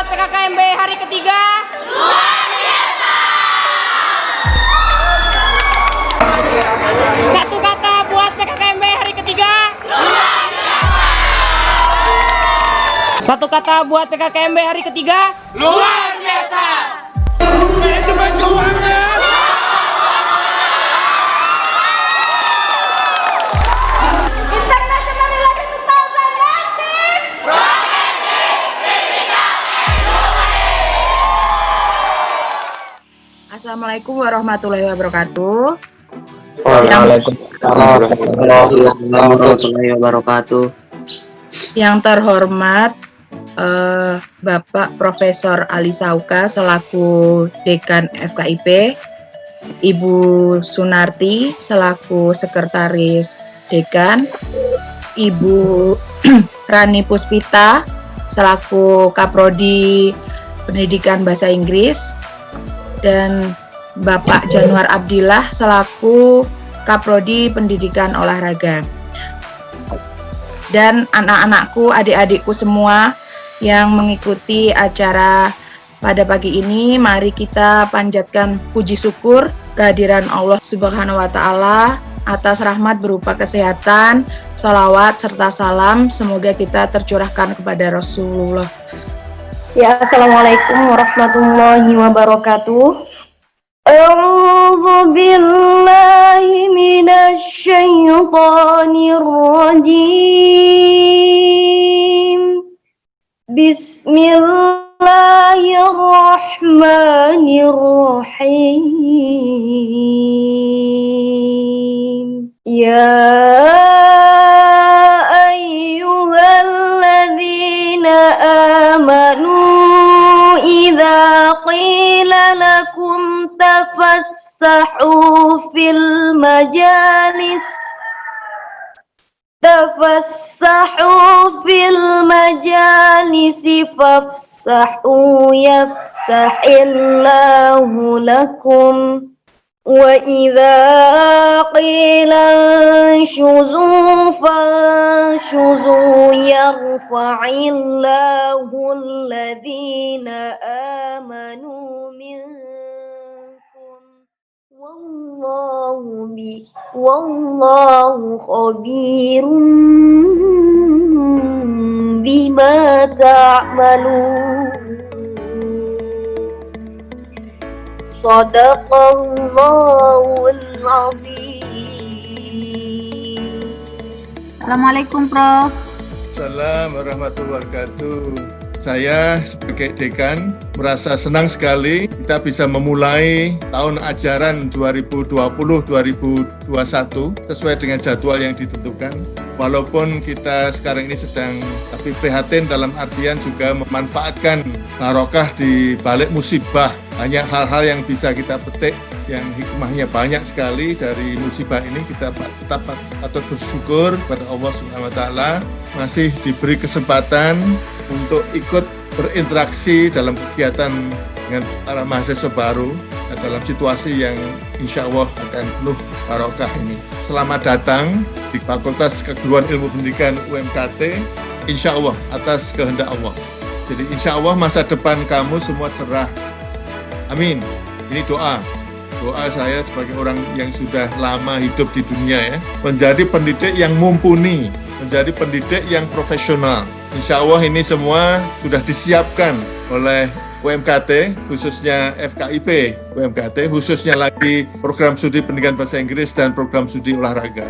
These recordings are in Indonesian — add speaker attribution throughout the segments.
Speaker 1: PKKMB hari ketiga. Luar biasa. Satu kata buat PKKMB hari ketiga. Luar biasa. Satu kata buat PKKMB hari ketiga. Luar biasa. Manajemen keuangan.
Speaker 2: Assalamualaikum warahmatullahi wabarakatuh.
Speaker 3: Waalaikumsalam warahmatullahi wabarakatuh.
Speaker 2: Yang terhormat Bapak Profesor Ali Sauka selaku Dekan FKIP, Ibu Sunarti selaku Sekretaris Dekan, Ibu Rani Puspita selaku Kaprodi Pendidikan Bahasa Inggris, dan Bapak Januar Abdillah selaku Kaprodi Pendidikan Olahraga. Dan anak-anakku, adik-adikku semua yang mengikuti acara pada pagi ini, mari kita panjatkan puji syukur kehadiran Allah Subhanahu wa Ta'ala atas rahmat berupa kesehatan, sholawat serta salam semoga kita tercurahkan kepada Rasulullah.
Speaker 4: Ya, assalamualaikum warahmatullahi wabarakatuh. A'udzu billahi minasy syaithanir rajim. Bismillahirrahmanirrahim. Ya ayyuhalladzina amanu idza qila lakum tafassahu fil majalis fafsahu yafsahillahu lakum wa idza qila anshuzu fanshuzu yarfa'illahu alladhina amanu minkum wallahu khabirum bima ta'malun. Shadaqallahul azim.
Speaker 5: Assalamualaikum Prof.
Speaker 6: Assalamualaikum warahmatullahi wabarakatuh. Saya sebagai dekan merasa senang sekali kita bisa memulai tahun ajaran 2020-2021 sesuai dengan jadwal yang ditentukan. Walaupun kita sekarang ini sedang tapi prihatin dalam artian juga memanfaatkan barokah di balik musibah. Banyak hal-hal yang bisa kita petik yang hikmahnya banyak sekali dari musibah ini. Kita tetap patut bersyukur kepada Allah Subhanahu wa Ta'ala masih diberi kesempatan untuk ikut berinteraksi dalam kegiatan dengan para mahasiswa baru dalam situasi yang insya Allah akan penuh barokah ini. Selamat datang di Fakultas Keguruan Ilmu Pendidikan UMKT, insya Allah atas kehendak Allah. Jadi insya Allah masa depan kamu semua cerah. Amin. Ini doa saya sebagai orang yang sudah lama hidup di dunia ya, menjadi pendidik yang mumpuni, menjadi pendidik yang profesional. Insya Allah ini semua sudah disiapkan oleh UMKT, khususnya FKIP UMKT, khususnya lagi program studi pendidikan bahasa Inggris dan program studi olahraga.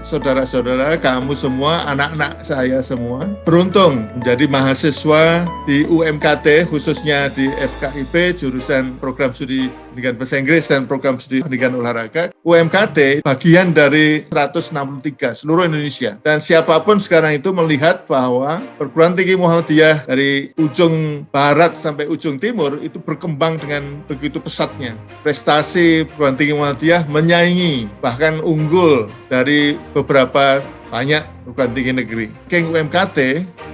Speaker 6: Saudara-saudara, kamu semua, anak-anak saya semua, beruntung menjadi mahasiswa di UMKT, khususnya di FKIP, jurusan program studi pendidikan bahasa Inggris dan program studi pendidikan olahraga. UMKT bagian dari 163 seluruh Indonesia. Dan siapapun sekarang itu melihat bahwa perguruan tinggi Muhammadiyah dari ujung barat sampai ujung timur itu berkembang dengan begitu pesatnya. Prestasi perguruan tinggi Muhammadiyah menyaingi, bahkan unggul dari beberapa banyak perguruan tinggi negeri. Ranking UMKT,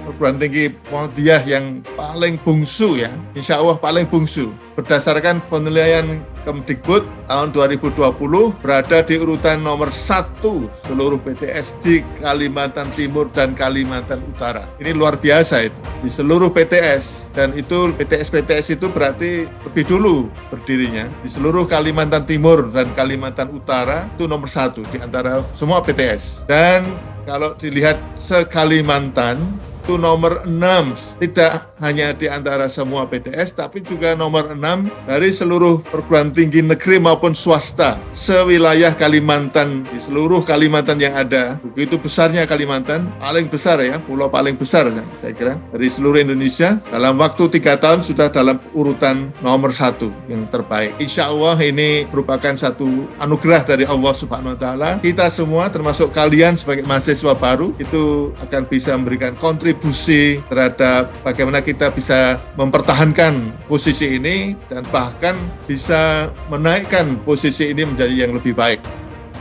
Speaker 6: perguruan tinggi Muhammadiyah yang paling bungsu ya, insya Allah paling bungsu. Berdasarkan penilaian Kemdikbud tahun 2020 berada di urutan nomor 1 seluruh PTS di Kalimantan Timur dan Kalimantan Utara. Ini luar biasa itu, di seluruh PTS, dan itu PTS itu berarti lebih dulu berdirinya. Di seluruh Kalimantan Timur dan Kalimantan Utara itu nomor 1 di antara semua PTS. Dan kalau dilihat se-Kalimantan itu nomor 6, tidak hanya di antara semua PTS, tapi juga nomor 6 dari seluruh perguruan tinggi negeri maupun swasta sewilayah Kalimantan, di seluruh Kalimantan yang ada. Begitu besarnya Kalimantan, paling besar ya, pulau paling besar saya kira dari seluruh Indonesia. Dalam waktu 3 tahun sudah dalam urutan nomor 1 yang terbaik. Insya Allah ini merupakan satu anugerah dari Allah Subhanahu Wa Taala. Kita semua termasuk kalian sebagai mahasiswa baru itu akan bisa memberikan kontribusi terhadap bagaimana kita bisa mempertahankan posisi ini dan bahkan bisa menaikkan posisi ini menjadi yang lebih baik.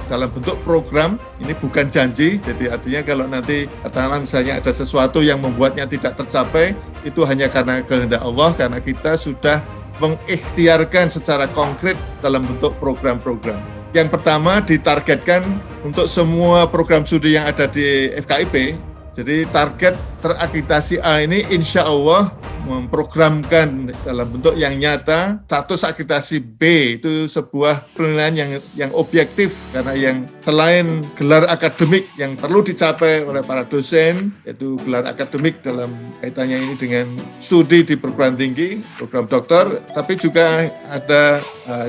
Speaker 6: Dalam bentuk program, ini bukan janji, jadi artinya kalau nanti katakanlah misalnya ada sesuatu yang membuatnya tidak tercapai, itu hanya karena kehendak Allah, karena kita sudah mengikhtiarkan secara konkret dalam bentuk program-program. Yang pertama ditargetkan untuk semua program studi yang ada di FKIP. Jadi target terakreditasi A ini insya Allah memprogramkan dalam bentuk yang nyata. Status akreditasi B itu sebuah penilaian yang objektif, karena yang selain gelar akademik yang perlu dicapai oleh para dosen, yaitu gelar akademik dalam kaitannya ini dengan studi di perguruan tinggi, program doktor, tapi juga ada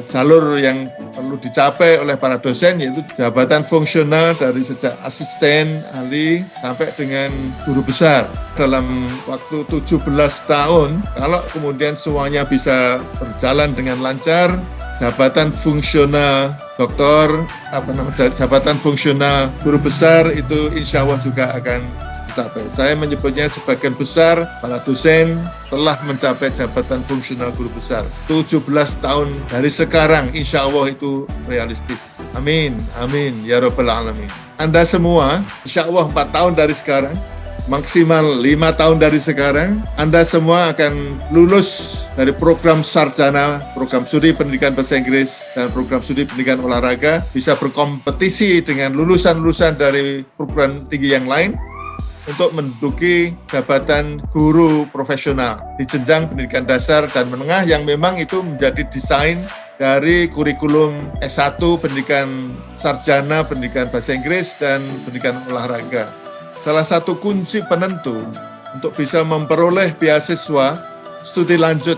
Speaker 6: jalur yang perlu dicapai oleh para dosen, yaitu jabatan fungsional dari sejak asisten, ahli, sampai dengan guru besar. Dalam waktu 17 tahun, kalau kemudian semuanya bisa berjalan dengan lancar, jabatan fungsional doktor, jabatan fungsional guru besar itu insya Allah juga akan tercapai. Saya menyebutnya sebagian besar para dosen telah mencapai jabatan fungsional guru besar. 17 tahun dari sekarang, insya Allah itu realistis. Amin, amin, ya Rabbal Alamin. Anda semua, insya Allah 4 tahun dari sekarang, maksimal 5 tahun dari sekarang, Anda semua akan lulus dari program sarjana, program studi pendidikan bahasa Inggris, dan program studi pendidikan olahraga, bisa berkompetisi dengan lulusan-lulusan dari perguruan tinggi yang lain untuk menduduki jabatan guru profesional di jenjang pendidikan dasar dan menengah yang memang itu menjadi desain dari kurikulum S1 pendidikan sarjana pendidikan bahasa Inggris dan pendidikan olahraga. Salah satu kunci penentu untuk bisa memperoleh beasiswa studi lanjut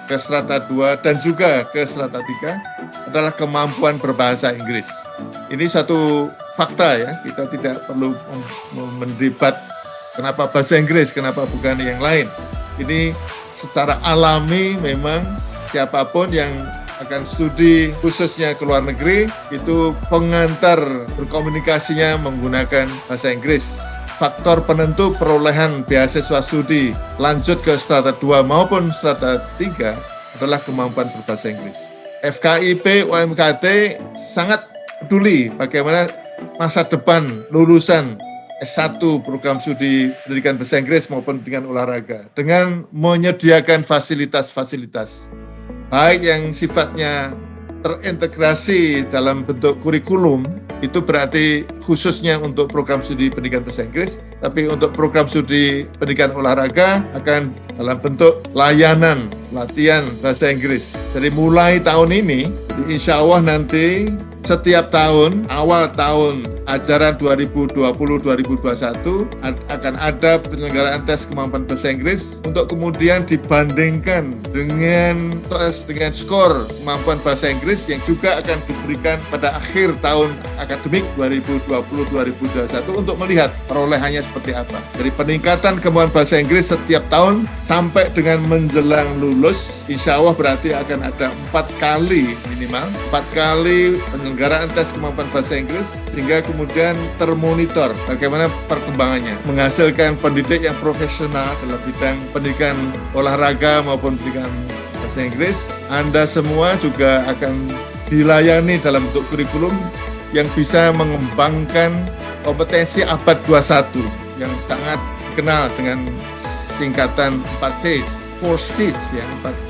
Speaker 6: ke strata 2 dan juga ke strata 3 adalah kemampuan berbahasa Inggris. Ini satu fakta ya, kita tidak perlu mendebat kenapa bahasa Inggris, kenapa bukan yang lain. Ini secara alami memang siapapun yang akan studi khususnya ke luar negeri itu pengantar berkomunikasinya menggunakan bahasa Inggris. Faktor penentu perolehan beasiswa studi lanjut ke strata 2 maupun strata 3 adalah kemampuan berbahasa Inggris. FKIP UMKT sangat peduli bagaimana masa depan lulusan S1 program studi pendidikan bahasa Inggris maupun pendidikan olahraga dengan menyediakan fasilitas-fasilitas baik yang sifatnya terintegrasi dalam bentuk kurikulum, itu berarti khususnya untuk program studi pendidikan bahasa Inggris, tapi untuk program studi pendidikan olahraga akan dalam bentuk layanan latihan bahasa Inggris. Jadi mulai tahun ini, insya Allah nanti setiap tahun, awal tahun ajaran 2020-2021 akan ada penyelenggaraan tes kemampuan bahasa Inggris untuk kemudian dibandingkan dengan skor kemampuan bahasa Inggris yang juga akan diberikan pada akhir tahun akademik 2020-2021 untuk melihat perolehannya seperti apa. Jadi peningkatan kemampuan bahasa Inggris setiap tahun sampai dengan menjelang lulus, insya Allah berarti akan ada 4 kali minimal, 4 kali penyelenggaraan tes kemampuan bahasa Inggris, sehingga kemudian termonitor bagaimana perkembangannya, menghasilkan pendidik yang profesional dalam bidang pendidikan olahraga maupun pendidikan bahasa Inggris. Anda semua juga akan dilayani dalam bentuk kurikulum yang bisa mengembangkan kompetensi abad 21 yang sangat dikenal dengan singkatan 4Cs, 4Cs ya,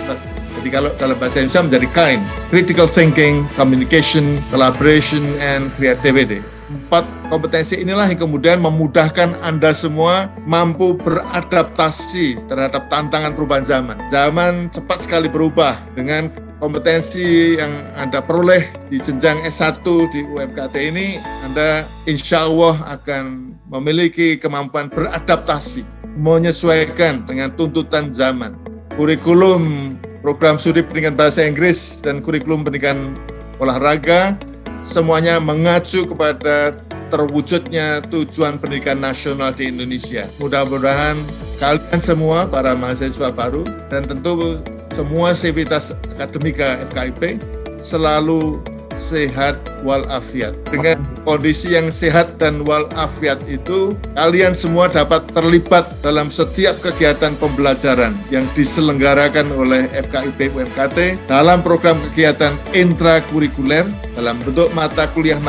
Speaker 6: 4C. Jadi kalau dalam bahasa Indonesia menjadi KIND, Critical Thinking, Communication, Collaboration, and Creativity. 4 kompetensi inilah yang kemudian memudahkan Anda semua mampu beradaptasi terhadap tantangan perubahan zaman. Zaman cepat sekali berubah. Dengan kompetensi yang Anda peroleh di jenjang S1 di UMKT ini, Anda insya Allah akan memiliki kemampuan beradaptasi, menyesuaikan dengan tuntutan zaman. Kurikulum program studi pendidikan bahasa Inggris dan kurikulum pendidikan olahraga semuanya mengacu kepada terwujudnya tujuan pendidikan nasional di Indonesia. Mudah-mudahan kalian semua, para mahasiswa baru, dan tentu semua sivitas akademika FKIP selalu sehat walafiat. Dengan kondisi yang sehat dan walafiat itu, kalian semua dapat terlibat dalam setiap kegiatan pembelajaran yang diselenggarakan oleh FKIP UMKT dalam program kegiatan intrakurikuler, dalam bentuk mata kuliah,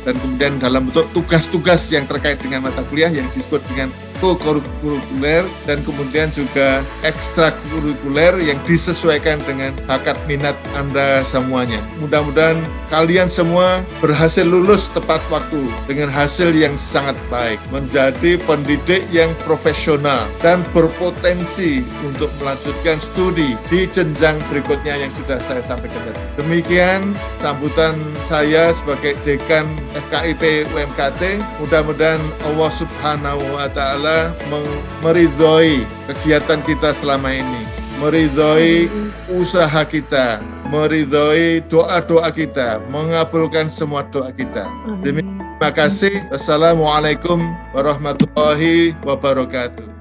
Speaker 6: dan kemudian dalam bentuk tugas-tugas yang terkait dengan mata kuliah yang disebut dengan co-kurikuler, dan kemudian juga ekstrakurikuler yang disesuaikan dengan bakat minat Anda semuanya. Mudah-mudahan kalian semua berhasil lulus tepat waktu dengan hasil yang sangat baik, menjadi pendidik yang profesional dan berpotensi untuk melanjutkan studi di jenjang berikutnya yang sudah saya sampaikan tadi. Demikian sambutan saya sebagai Dekan FKIP UMKT. Mudah-mudahan Allah Subhanahu wa Ta'ala meridhoi kegiatan kita selama ini, meridhoi usaha kita, meridhoi doa-doa kita, mengabulkan semua doa kita. Terima kasih. Wassalamualaikum warahmatullahi wabarakatuh.